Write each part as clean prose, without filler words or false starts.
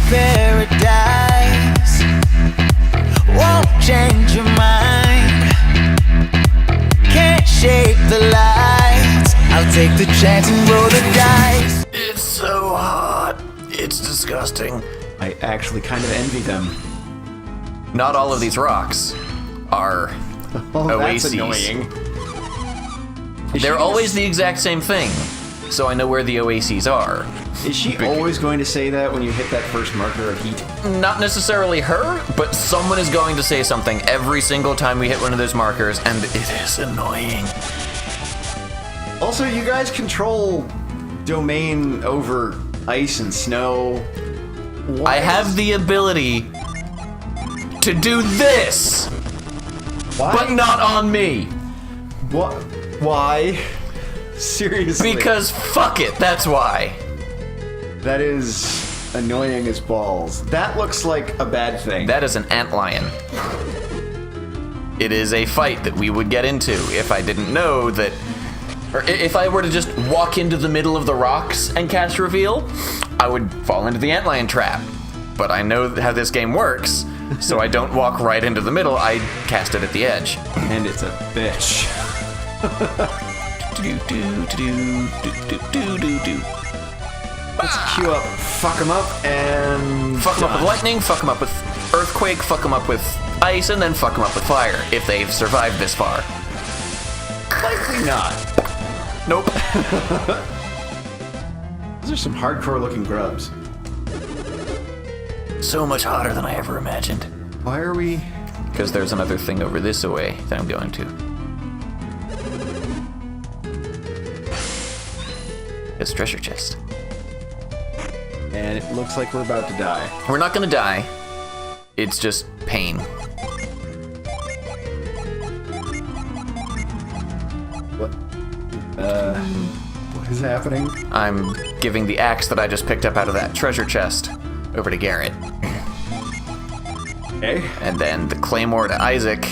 paradise won't change your mind. Can't shape the lights. I'll take the chance and roll the dice. It's so hot. It's disgusting. I actually kind of envy them. Not all of these rocks are oases. That's annoying. They're always the exact same thing, so I know where the oases are. Is she always going to say that when you hit that first marker of heat? Not necessarily her, but someone is going to say something every single time we hit one of those markers, and it is annoying. Also, you guys control domain over ice and snow. I have the ability to do this, but not on me. What? Why? Seriously? Because fuck it, that's why. That is annoying as balls. That looks like a bad thing. That is an antlion. It is a fight that we would get into if I didn't know that, or if I were to just walk into the middle of the rocks and cast reveal, I would fall into the antlion trap. But I know how this game works, so I don't walk right into the middle, I cast it at the edge. And it's a bitch. Let's queue up Fuck 'em Up and... Fuck them up with lightning, fuck them up with earthquake, fuck them up with ice, and then fuck them up with fire, if they've survived this far. Likely not. Nope. Those are some hardcore looking grubs. So much hotter than I ever imagined. Why are we... Because there's another thing over this way that I'm going to. It's a treasure chest. And it looks like we're about to die. We're not gonna die. It's just pain. What? What is happening? I'm giving the axe that I just picked up out of that treasure chest over to Garrett. Okay. And then the claymore to Isaac.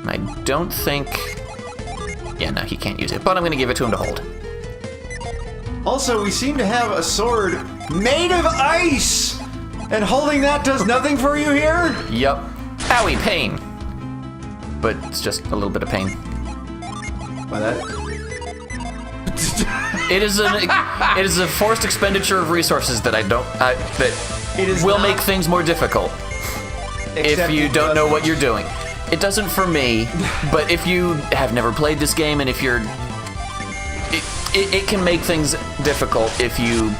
I don't think... Yeah, no, he can't use it, but I'm gonna give it to him to hold. Also, we seem to have a sword made of ice! And holding that does nothing for you here? Yup. Owie, pain. But it's just a little bit of pain. By that? It is a forced expenditure of resources that will make things more difficult if you don't know what you're doing. It doesn't for me, but if you have never played this game and if you're... It can make things difficult if you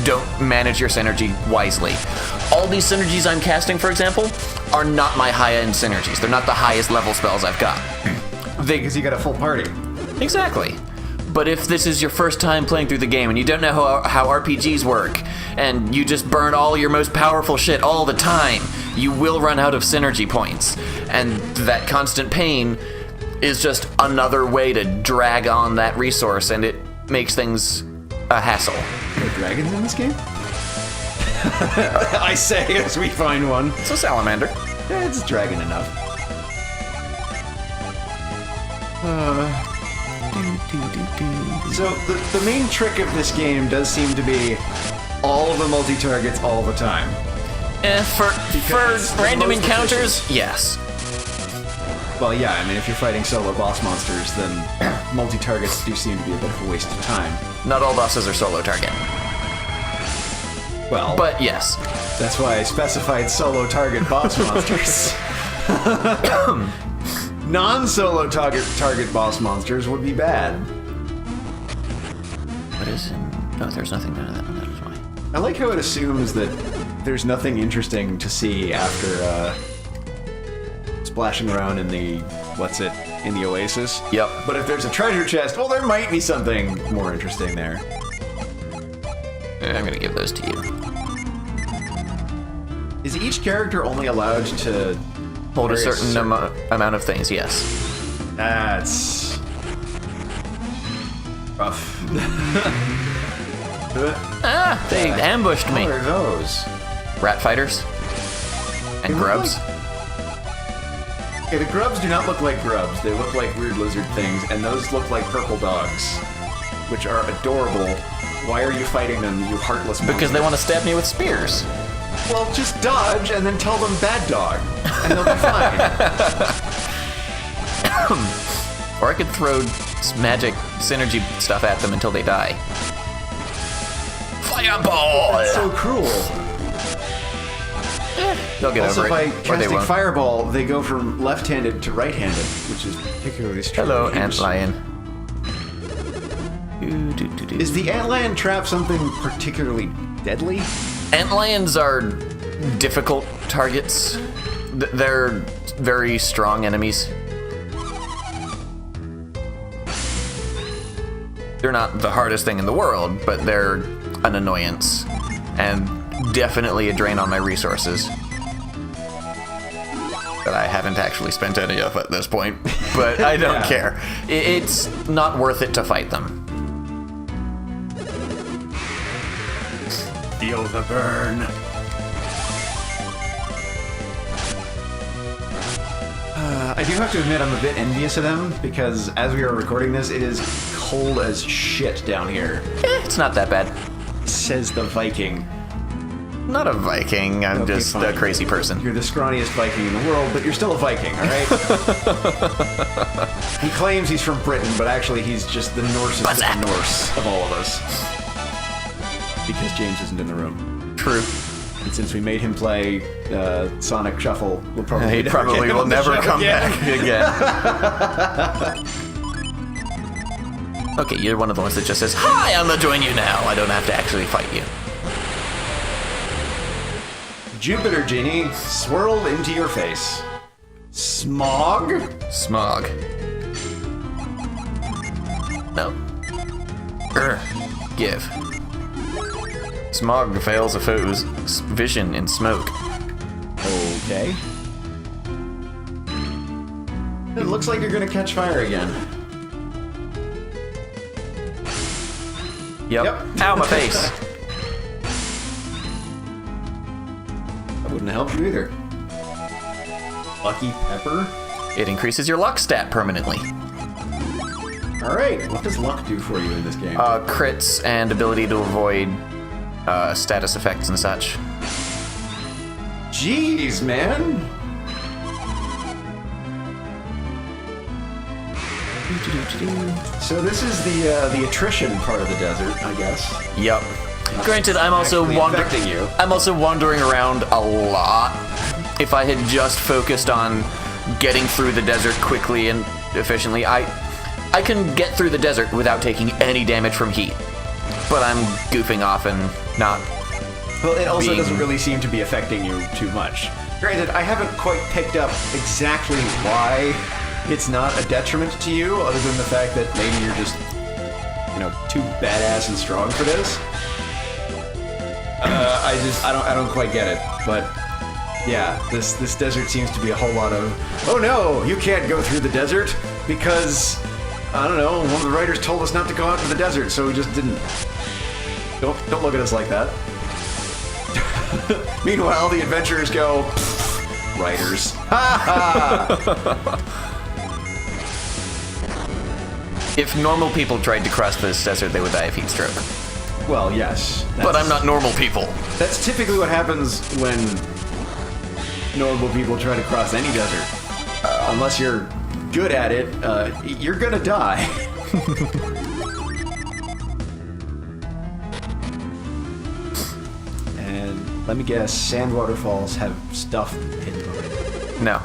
don't manage your synergy wisely. All these synergies I'm casting, for example, are not my high-end synergies. They're not the highest level spells I've got. Because you got a full party. Exactly. But if this is your first time playing through the game and you don't know how RPGs work, and you just burn all your most powerful shit all the time, you will run out of synergy points. And that constant pain is just another way to drag on that resource, and it makes things a hassle. Are there dragons in this game? I say as we find one. It's a salamander. Yeah, it's dragon enough. So the main trick of this game does seem to be all of the multi-targets all the time. For random most encounters, efficient. yes. Well, yeah, I mean, if you're fighting solo boss monsters, then multi-targets do seem to be a bit of a waste of time. Not all bosses are solo target. Well, But yes. that's why I specified solo target boss monsters. Non-solo target boss monsters would be bad. What is in... No, there's nothing done to that one, that is why. I like how it assumes that there's nothing interesting to see after splashing around in the in the oasis. Yep. But if there's a treasure chest, well, there might be something more interesting there. I'm gonna give those to you. Is each character only allowed to Hold a carry certain amount of things, yes. That's rough. They ambushed me. What are those? Rat fighters. And They look grubs. Okay, the grubs do not look like grubs. They look like weird lizard things, and those look like purple dogs, which are adorable, Why are you fighting them, you heartless monster? Because they want to stab me with spears. Well, just dodge and then tell them bad dog, and they'll be fine. Or I could throw magic synergy stuff at them until they die. Fireball! That's so cruel. They'll get Also, over by it. Or they casting won't. Fireball, they go from left-handed to right-handed, which is particularly strange. Hello, Antlion. Is the Antlion trap something particularly deadly? Antlions are difficult targets. They're very strong enemies. They're not the hardest thing in the world, but they're an annoyance. And definitely a drain on my resources. That I haven't actually spent any of at this point, but I don't care. It's not worth it to fight them. Feel the burn. I do have to admit I'm a bit envious of them, because as we are recording this, it is cold as shit down here. It's not that bad. Says the Viking. Not a Viking, I'm Okay, just fine. a crazy person. You're the scrawniest Viking in the world, but you're still a Viking, alright? He claims he's from Britain, but actually he's just the Norsest of the Norse of all of us. Because James isn't in the room. True. And since we made him play Sonic Shuffle, we'll probably He probably will never come back again. Okay, you're one of the ones that just says, "Hi, I'm gonna join you now. I don't have to actually fight you." Jupiter Genie swirled into your face. Smog? Smog. No. Give. Smog fails a foe's vision in smoke. Okay. It looks like you're gonna catch fire again. Yep. Ow, my face. That wouldn't have helped you either. Lucky Pepper? It increases your luck stat permanently. Alright, what does luck do for you in this game? Crits and ability to avoid status effects and such. Jeez, man! So this is the attrition part of the desert, I guess. Yep. Granted, I'm also Actually affecting you. I'm also wandering around a lot. If I had just focused on getting through the desert quickly and efficiently, I can get through the desert without taking any damage from heat. But I'm goofing off and not. Well, it also doesn't really seem to be affecting you too much. Granted, I haven't quite picked up exactly why it's not a detriment to you, other than the fact that maybe you're just, too badass and strong for this. I don't quite get it. But yeah, this desert seems to be a whole lot of, oh no, you can't go through the desert because, I don't know, one of the writers told us not to go out to the desert, so we just didn't. Don't look at us like that. Meanwhile, the adventurers go, writers. Ha ha! If normal people tried to cross this desert, they would die of heat stroke. Well, yes. But I'm not normal people. That's typically what happens when normal people try to cross any desert. Unless you're good at it, you're gonna die. And let me guess, sand waterfalls have stuff hidden behind them. No.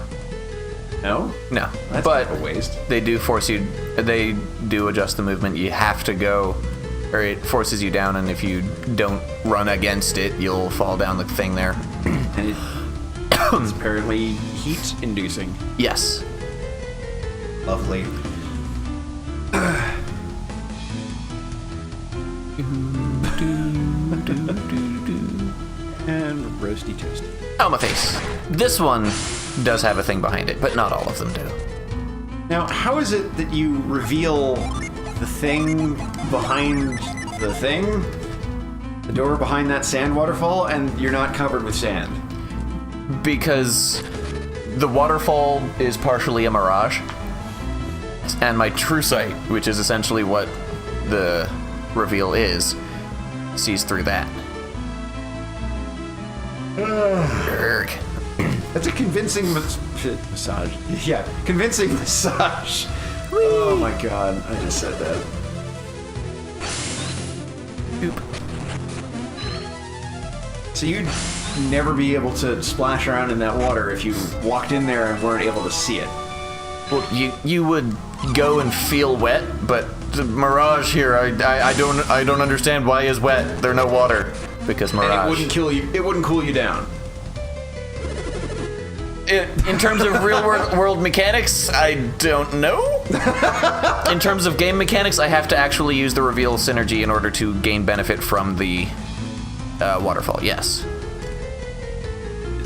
No? No. That's But kind of a waste. they do force you. They do adjust the movement. You have to go, or it forces you down. And if you don't run against it, you'll fall down the thing there. And it's apparently heat-inducing. Yes. Lovely. And roasty toasty. Oh, my face. This one does have a thing behind it, but not all of them do. Now, how is it that you reveal the thing behind the thing? The door behind that sand waterfall, and you're not covered with sand? Because the waterfall is partially a mirage, and my true sight, which is essentially what the reveal is sees through that. Urgh. That's a convincing massage. Yeah, convincing massage. Oh my god, I just said that. Oop. So you'd never be able to splash around in that water if you walked in there and weren't able to see it. Well, you would go and feel wet, but the Mirage here, I don't understand why is wet. There's no water because Mirage. And it wouldn't kill you. It wouldn't cool you down. In terms of real world mechanics, I don't know. In terms of game mechanics, I have to actually use the reveal synergy in order to gain benefit from the waterfall. Yes.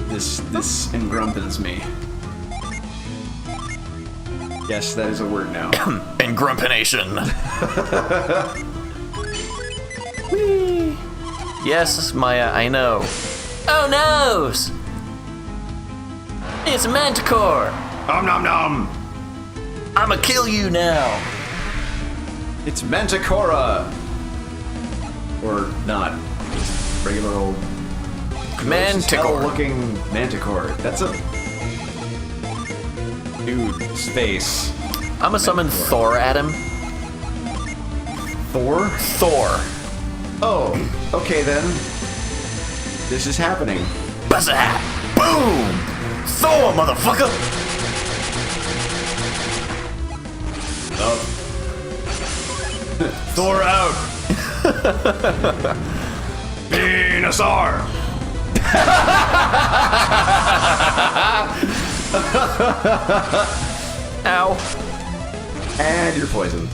This engrumpens me. Yes, that is a word now. Engrumpination. Whee. Yes, Maya, I know. Oh noes! It's Manticore! Nom nom nom! I'ma kill you now! It's Manticora! Or not. Regular old Manticore. looking Manticore. That's a dude's face. I'ma summon Thor at him. Thor? Thor. Oh, okay then. This is happening. Bazzah! Boom! Thor, motherfucker! Oh. Thor out! Venusaur! Ow. And you're poisoned.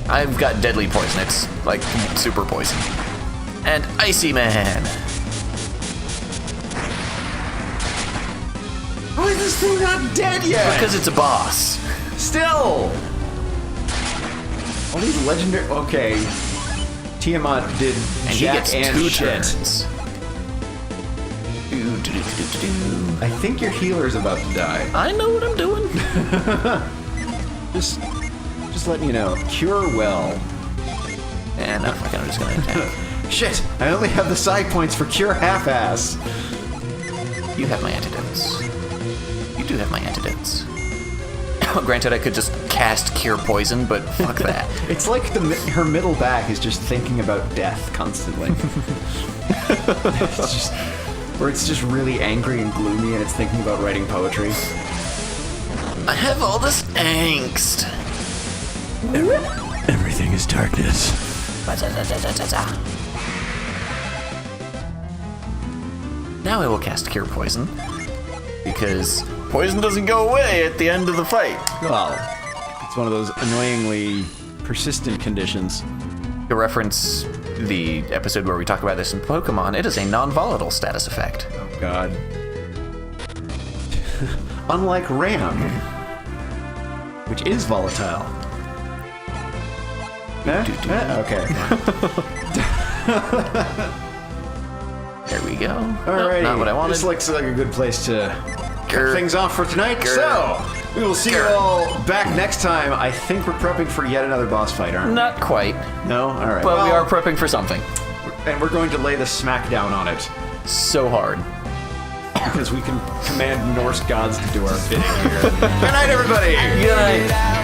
I've got deadly poison. It's like super poison. And Icy Man. Why is this thing not dead yet? Because it's a boss. Still! All these legendary... Okay. Tiamat did And jack he gets and two shit. turns. I think your healer's about to die. I know what I'm doing. Just letting you know. Cure well. And I'm just gonna attack. Shit! I only have the side points for cure half-ass. You have my antidotes. You do have my antidotes. Granted, I could just cast Cure Poison, but fuck that. It's like her middle back is just thinking about death constantly. It's just really angry and gloomy, and it's thinking about writing poetry. I have all this angst. Everything is darkness. Now I will cast Cure Poison, because poison doesn't go away at the end of the fight. Well, it's one of those annoyingly persistent conditions. To reference the episode where we talk about this in Pokemon, it is a non-volatile status effect. Oh god. Unlike Ram, which is volatile. Okay. There we go. Alrighty. Not what I wanted. This looks like a good place to Grr. cut things off for tonight. Grr. So, we will see you Grr. all back next time. I think we're prepping for yet another boss fight, aren't we? Not quite, No? Alright. but we are prepping for something. And we're going to lay the smackdown on it. So hard. Because we can command Norse gods to do our bidding here. Good night, everybody! Good night.